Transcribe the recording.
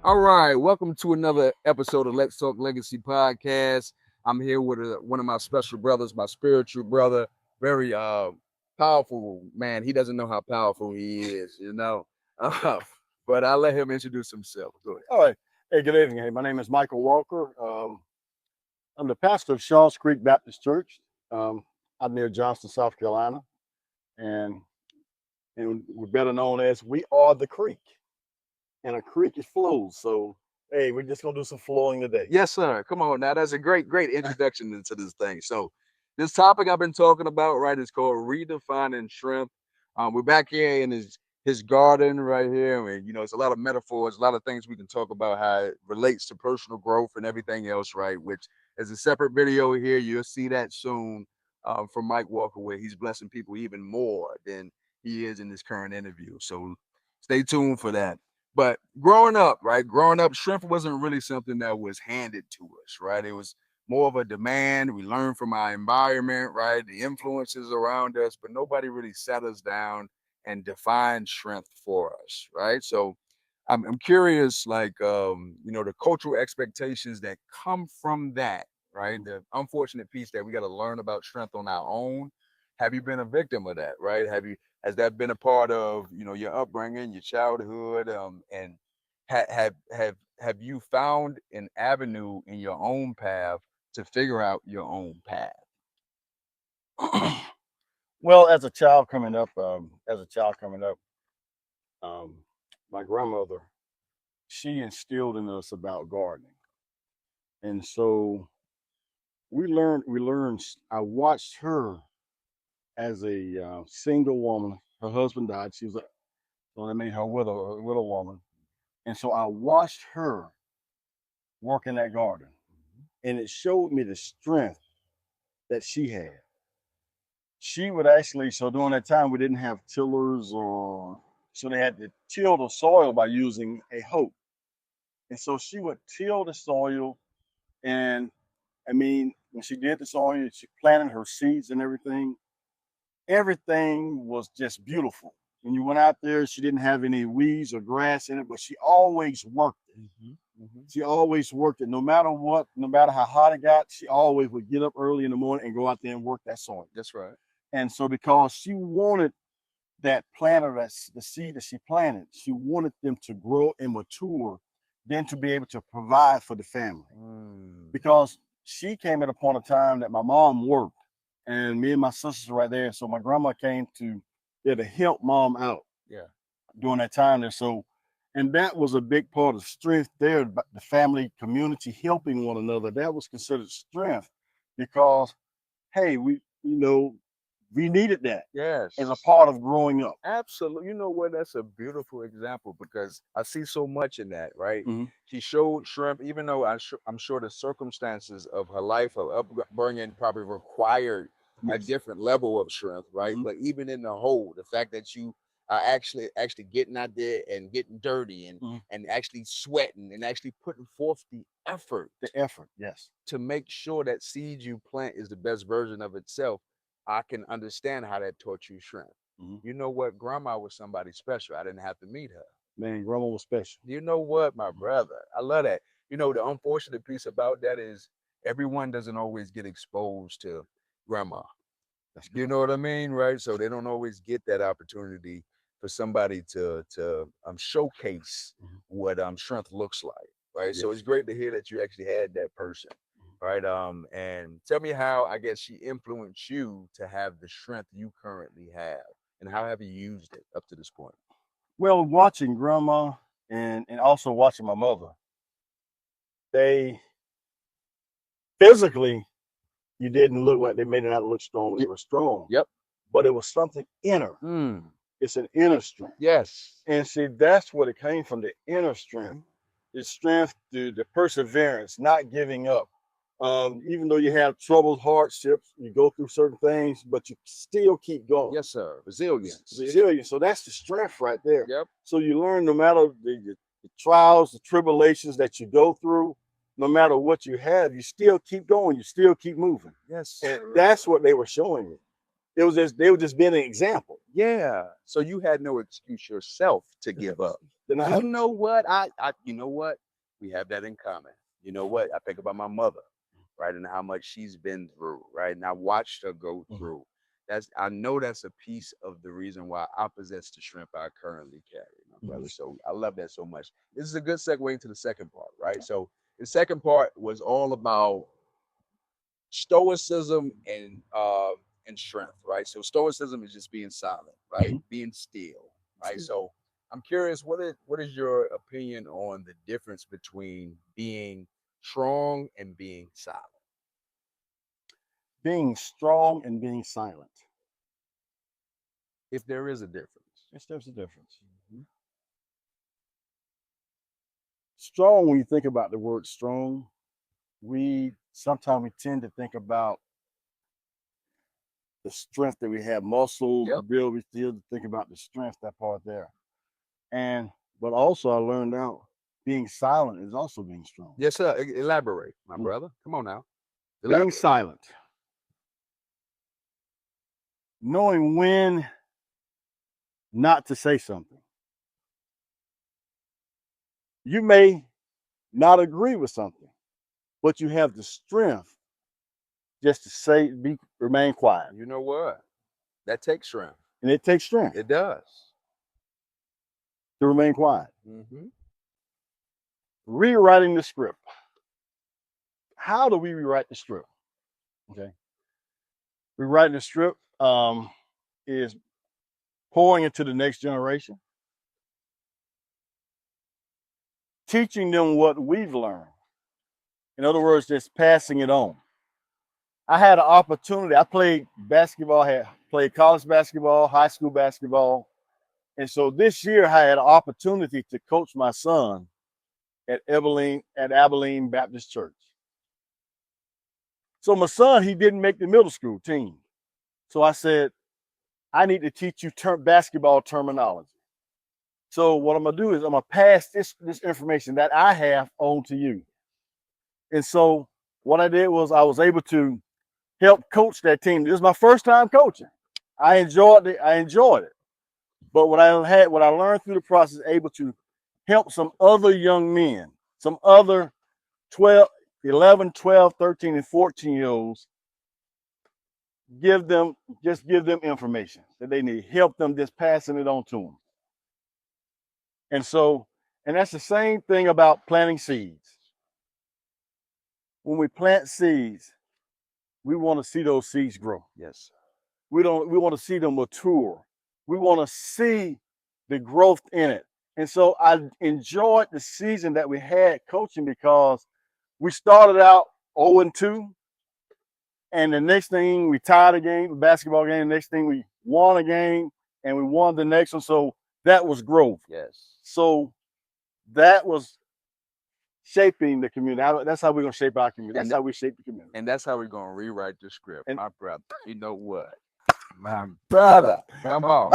All right, welcome to another episode of Let's Talk Legacy Podcast. I'm here with one of my special brothers, my spiritual brother, very powerful man. He doesn't know how powerful he is. Uh, but I'll let him introduce himself. Go ahead. All right. Hey, good evening. Hey, my name is Michael Walker. I'm the pastor of Shaws Creek Baptist Church out near Johnston, South Carolina. And we're better known as we are the creek. And a creek, it flows. So, hey, we're just going to do some flowing today. Yes, sir. Come on now. That's a great introduction into this thing. So this topic I've been talking about, right, is called Redefining Strength. We're back here in his garden right here. And, it's a lot of metaphors, a lot of things we can talk about how it relates to personal growth and everything else, right, which is a separate video here. You'll see that soon from Mike Walker, where he's blessing people even more than he is in this current interview. So stay tuned for that. But growing up, strength wasn't really something that was handed to us, right? It was more of a demand. We learned from our environment, right? The influences around us, but nobody really sat us down and defined strength for us, right? So I'm curious, the cultural expectations that come from that, right? The unfortunate piece that we got to learn about strength on our own. Have you been a victim of that, right? Has that been a part of your upbringing, your childhood, and have you found an avenue in your own path to figure out your own path? Well, as a child coming up, my grandmother, she instilled in us about gardening. And so we learned, I watched her as a single woman. Her husband died. So that made her a widow woman. And so I watched her work in that garden, and it showed me the strength that she had. She would actually, so during that time, we didn't have tillers, so they had to till the soil by using a hoe. And so she would till the soil, and when she did the soil, she planted her seeds and everything. Everything was just beautiful. When you went out there, she didn't have any weeds or grass in it, but she always worked it. She always worked it, no matter what, no matter how hot it got. She always would get up early in the morning and go out there and work that soil. That's right. And so, because she wanted that planter, the seed that she planted, she wanted them to grow and mature, then to be able to provide for the family. Because she came at a point of time that my mom worked, and me and my sisters were right there. So my grandma came to help mom out. Yeah. During that time there. So, and that was a big part of strength there, the family community helping one another. That was considered strength, because, hey, we needed that. Yes. As a part of growing up. Absolutely. You know what? That's a beautiful example, because I see so much in that, right? Mm-hmm. She showed strength, even though I'm sure the circumstances of her life, her upbringing probably required a different level of strength, right? Mm-hmm. But even in the whole, the fact that you are actually getting out there and getting dirty and actually sweating and actually putting forth the effort. The effort, yes. To make sure that seed you plant is the best version of itself. I can understand how that taught you strength. Mm-hmm. You know what? Grandma was somebody special. I didn't have to meet her. Man, grandma was special. You know what, my brother? I love that. The unfortunate piece about that is everyone doesn't always get exposed to grandma. You know what I mean, right? So they don't always get that opportunity for somebody to showcase what strength looks like, right? Yes. So it's great to hear that you actually had that person, right? And tell me how, I guess, she influenced you to have the strength you currently have, and how have you used it up to this point? Well, watching grandma and also watching my mother, they physically, you didn't look like, they made it not look strong. They were strong. Yep. But it was something inner. It's an inner strength. Yes. And see, that's what it came from, the inner strength. The strength, the perseverance, not giving up. Even though you have troubles, hardships, you go through certain things, but you still keep going. Yes, sir. Resilience. So that's the strength right there. Yep. So you learn, no matter the trials, the tribulations that you go through, no matter what you have, you still keep going. You still keep moving. Yes. And that's what they were showing me. It was just they were just being an example. Yeah. So you had no excuse yourself to give up. Then You know what? You know what? We have that in common. You know what? I think about my mother, right, and how much she's been through, right, and I watched her go through. I know that's a piece of the reason why I possess the strength I currently carry, my brother. So I love that so much. This is a good segue into the second part, right? So the second part was all about stoicism and strength, right? So stoicism is just being silent, right? Being still, right? So I'm curious, what is your opinion on the difference between being strong and being silent? Being strong and being silent. If there is a difference. Yes, there's a difference. Strong, when you think about the word strong, we tend to think about the strength that we have, muscle, build. We still think about the strength, that part there. But also I learned out being silent is also being strong. Yes, sir. Elaborate, my brother. Come on now. Being silent. Knowing when not to say something. You may not agree with something, but you have the strength just to remain quiet. You know what? That takes strength. And it takes strength. It does. To remain quiet. Rewriting the script. How do we rewrite the script? Okay. Rewriting the script is pouring into the next generation, teaching them what we've learned. In other words, just passing it on. I had an opportunity. I played basketball, played college basketball, high school basketball. And so this year I had an opportunity to coach my son at Abilene Baptist Church. So my son, he didn't make the middle school team. So I said, I need to teach you basketball terminology. So what I'm gonna do is I'm gonna pass this information that I have on to you. And so what I did was I was able to help coach that team. This is my first time coaching. I enjoyed it. But what I learned through the process, able to help some other young men, some other 11, 12, 13, and 14-year-olds, give them information that they need, help them, just passing it on to them. And that's the same thing about planting seeds. When we plant seeds, we want to see those seeds grow. Yes. We want to see them mature. We want to see the growth in it. And so I enjoyed the season that we had coaching, because we started out 0-2. And the next thing we tied a game, a basketball game. The next thing we won a game, and we won the next one. So that was growth. Yes. So that was shaping the community. That's how we're going to shape our community. That's how we shape the community. And that's how we're going to rewrite the script. My brother, you know what? My brother, come on.